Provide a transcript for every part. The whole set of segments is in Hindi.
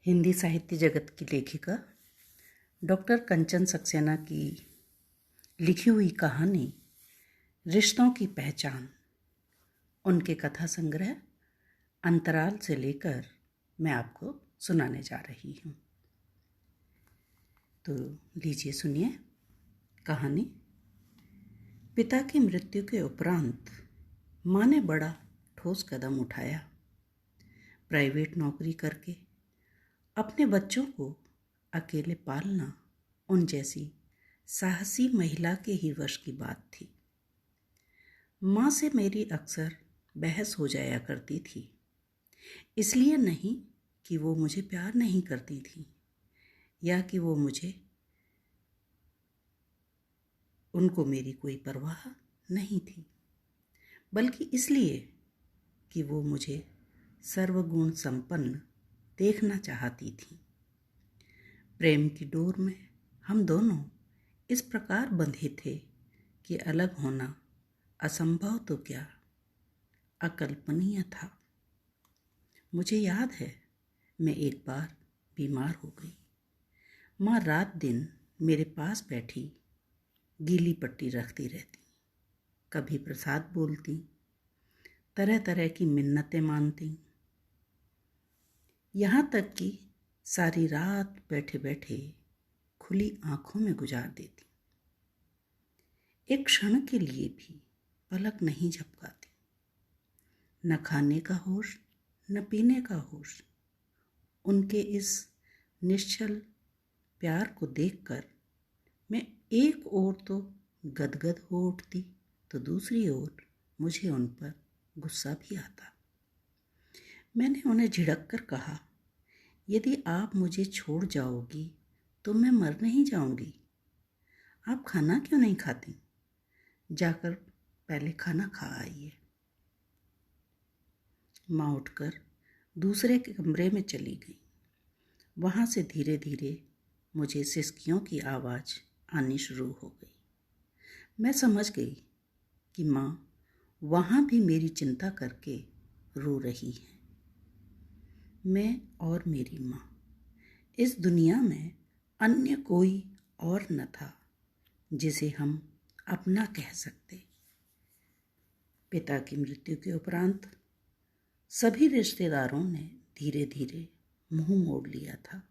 हिंदी साहित्य जगत की लेखिका डॉक्टर कंचन सक्सेना की लिखी हुई कहानी रिश्तों की पहचान, उनके कथा संग्रह अंतराल से लेकर मैं आपको सुनाने जा रही हूँ। तो लीजिए सुनिए कहानी। पिता की मृत्यु के उपरांत माँ ने बड़ा ठोस कदम उठाया। प्राइवेट नौकरी करके अपने बच्चों को अकेले पालना उन जैसी साहसी महिला के ही वश की बात थी। माँ से मेरी अक्सर बहस हो जाया करती थी। इसलिए नहीं कि वो मुझे प्यार नहीं करती थी या कि उनको मेरी कोई परवाह नहीं थी, बल्कि इसलिए कि वो मुझे सर्वगुण संपन्न देखना चाहती थी। प्रेम की डोर में हम दोनों इस प्रकार बंधे थे कि अलग होना असंभव तो क्या, अकल्पनीय था। मुझे याद है, मैं एक बार बीमार हो गई। माँ रात दिन मेरे पास बैठी गीली पट्टी रखती रहती, कभी प्रसाद बोलती, तरह तरह की मिन्नतें मानती, यहाँ तक कि सारी रात बैठे बैठे खुली आंखों में गुजार देती। एक क्षण के लिए भी पलक नहीं झपकाती। न खाने का होश, न पीने का होश। उनके इस निश्चल प्यार को देखकर मैं एक ओर तो गदगद हो उठती, तो दूसरी ओर मुझे उन पर गुस्सा भी आता। मैंने उन्हें झिड़क कर कहा, यदि आप मुझे छोड़ जाओगी तो मैं मर नहीं जाऊंगी। आप खाना क्यों नहीं खाती? जाकर पहले खाना खा आइए। माँ उठकर दूसरे के कमरे में चली गई। वहाँ से धीरे धीरे मुझे सिसकियों की आवाज़ आनी शुरू हो गई। मैं समझ गई कि माँ वहाँ भी मेरी चिंता करके रो रही है। मैं और मेरी माँ, इस दुनिया में अन्य कोई और न था जिसे हम अपना कह सकते। पिता की मृत्यु के उपरांत सभी रिश्तेदारों ने धीरे धीरे मुंह मोड़ लिया था।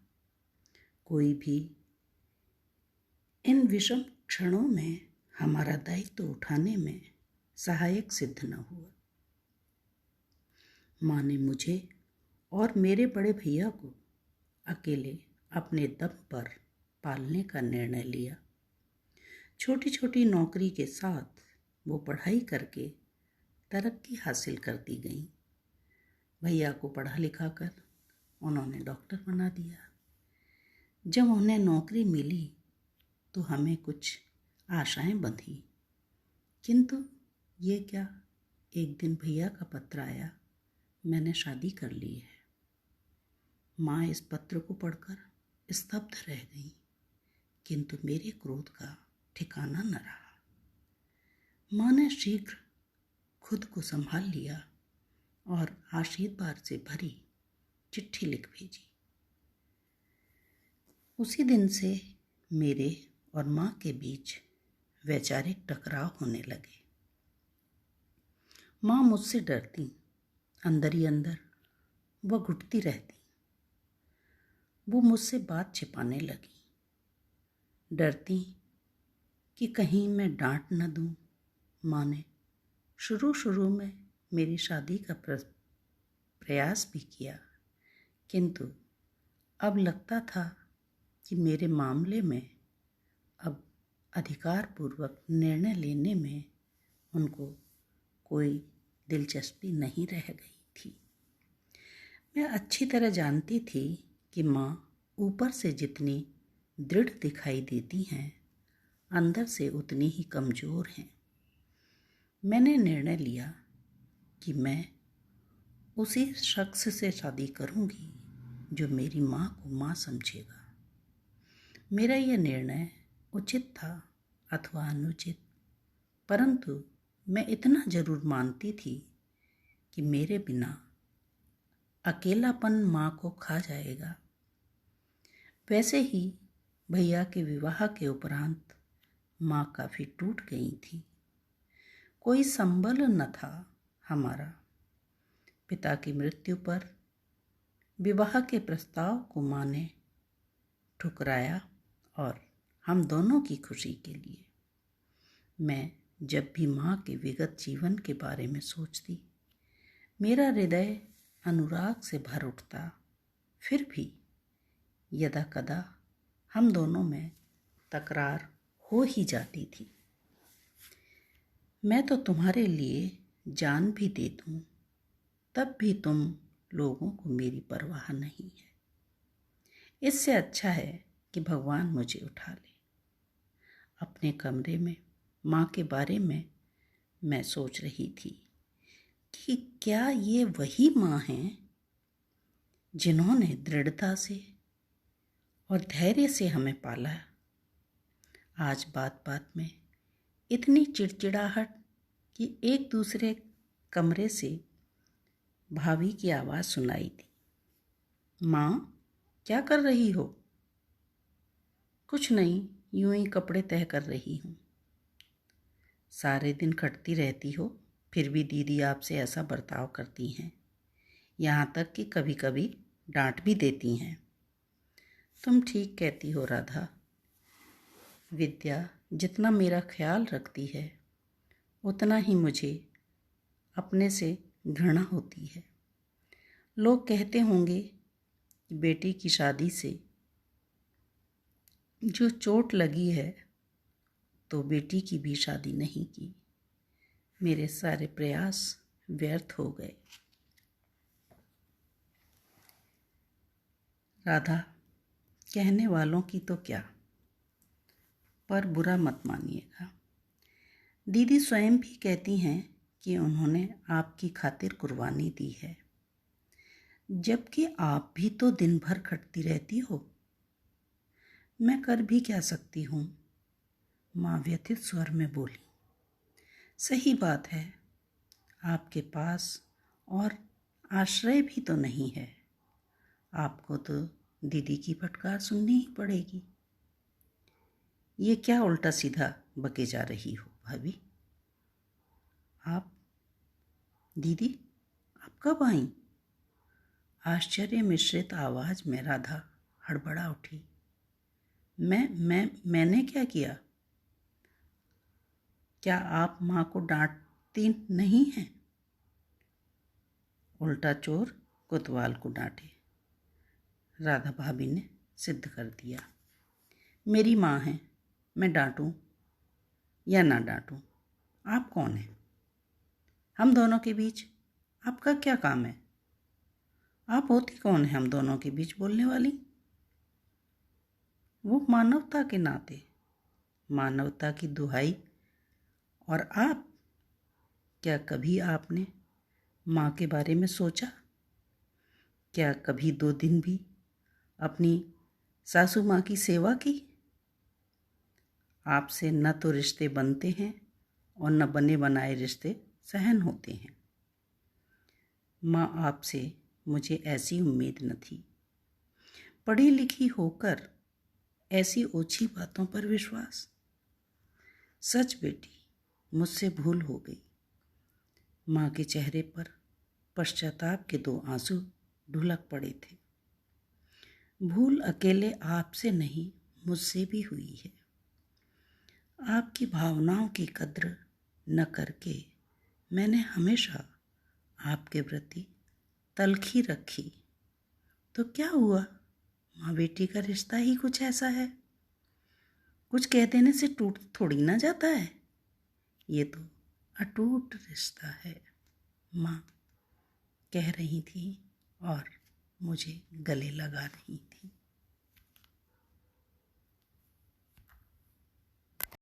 कोई भी इन विषम क्षणों में हमारा दायित्व उठाने में सहायक सिद्ध न हुआ। माँ ने मुझे और मेरे बड़े भैया को अकेले अपने दम पर पालने का निर्णय लिया। छोटी छोटी नौकरी के साथ वो पढ़ाई करके तरक्की हासिल करती गई। भैया को पढ़ा लिखा कर उन्होंने डॉक्टर बना दिया। जब उन्हें नौकरी मिली तो हमें कुछ आशाएं बंधी, किंतु ये क्या, एक दिन भैया का पत्र आया, मैंने शादी कर ली है। माँ इस पत्र को पढ़कर स्तब्ध रह गई, किंतु मेरे क्रोध का ठिकाना न रहा। माँ ने शीघ्र खुद को संभाल लिया और आशीर्वाद से भरी चिट्ठी लिख भेजी। उसी दिन से मेरे और माँ के बीच वैचारिक टकराव होने लगे। माँ मुझसे डरती, अंदर ही अंदर वह घुटती रहती। वो मुझसे बात छिपाने लगी, डरती कि कहीं मैं डांट न दूं। माँ ने शुरू में मेरी शादी का प्रयास भी किया, किंतु अब लगता था कि मेरे मामले में अब अधिकारपूर्वक निर्णय लेने में उनको कोई दिलचस्पी नहीं रह गई थी। मैं अच्छी तरह जानती थी कि माँ ऊपर से जितनी दृढ़ दिखाई देती हैं, अंदर से उतनी ही कमज़ोर हैं। मैंने निर्णय लिया कि मैं उसी शख्स से शादी करूंगी जो मेरी माँ को माँ समझेगा। मेरा यह निर्णय उचित था अथवा अनुचित, परंतु मैं इतना जरूर मानती थी कि मेरे बिना अकेलापन माँ को खा जाएगा वैसे ही भैया के विवाह के उपरांत माँ काफ़ी टूट गई थी। कोई संबल न था हमारा। पिता की मृत्यु पर विवाह के प्रस्ताव को माँ ने ठुकराया और हम दोनों की खुशी के लिए मैं जब भी माँ के विगत जीवन के बारे में सोचती, मेरा हृदय अनुराग से भर उठता। फिर भी यदा कदा हम दोनों में तकरार हो ही जाती थी। मैं तो तुम्हारे लिए जान भी दे दूँ, तब भी तुम लोगों को मेरी परवाह नहीं है। इससे अच्छा है कि भगवान मुझे उठा ले। अपने कमरे में माँ के बारे में मैं सोच रही थी कि क्या ये वही माँ हैं जिन्होंने दृढ़ता से और धैर्य से हमें पाला। आज बात बात में इतनी चिड़चिड़ाहट कि एक दूसरे कमरे से भाभी की आवाज़ सुनाई दी। माँ, क्या कर रही हो? कुछ नहीं, यूं ही कपड़े तह कर रही हूँ। सारे दिन खटती रहती हो, फिर भी दीदी आपसे ऐसा बर्ताव करती हैं, यहाँ तक कि कभी कभी डांट भी देती हैं। तुम ठीक कहती हो राधा। विद्या जितना मेरा ख्याल रखती है, उतना ही मुझे अपने से घृणा होती है। लोग कहते होंगे कि बेटी की शादी से जो चोट लगी है, तो बेटी की भी शादी नहीं की। मेरे सारे प्रयास व्यर्थ हो गए। राधा, कहने वालों की तो क्या, पर बुरा मत मानिएगा। दीदी स्वयं भी कहती हैं कि उन्होंने आपकी खातिर कुर्बानी दी है, जबकि आप भी तो दिन भर खटती रहती हो। मैं कर भी क्या सकती हूँ? माँ व्यथित स्वर में बोली। सही बात है, आपके पास और आश्रय भी तो नहीं है। आपको तो दीदी की फटकार सुननी ही पड़ेगी। ये क्या उल्टा सीधा बके जा रही हो भाभी? आप दीदी, आप कब आई? आश्चर्य मिश्रित आवाज में राधा हड़बड़ा उठी। मैंने क्या किया? क्या आप माँ को डांटती नहीं हैं? उल्टा चोर कोतवाल को डांटे, राधा भाभी ने सिद्ध कर दिया। मेरी माँ है, मैं डांटूं या ना डांटूं, आप कौन हैं? हम दोनों के बीच आपका क्या काम है? आप होती कौन है हम दोनों के बीच बोलने वाली? वो मानवता के नाते, मानवता की दुहाई। और आप, क्या कभी आपने माँ के बारे में सोचा? क्या कभी 2 दिन भी अपनी सासू माँ की सेवा की? आपसे न तो रिश्ते बनते हैं और न बने बनाए रिश्ते सहन होते हैं। माँ, आपसे मुझे ऐसी उम्मीद न थी। पढ़ी लिखी होकर ऐसी ओछी बातों पर विश्वास। सच बेटी, मुझसे भूल हो गई। माँ के चेहरे पर पश्चाताप के 2 आंसू ढुलक पड़े थे। भूल अकेले आपसे नहीं, मुझसे भी हुई है। आपकी भावनाओं की कद्र न करके मैंने हमेशा आपके प्रति तलखी रखी। तो क्या हुआ? माँ बेटी का रिश्ता ही कुछ ऐसा है, कुछ कह देने से टूट थोड़ी ना जाता है। ये तो अटूट रिश्ता है, माँ कह रही थी और मुझे गले लगा रही थी।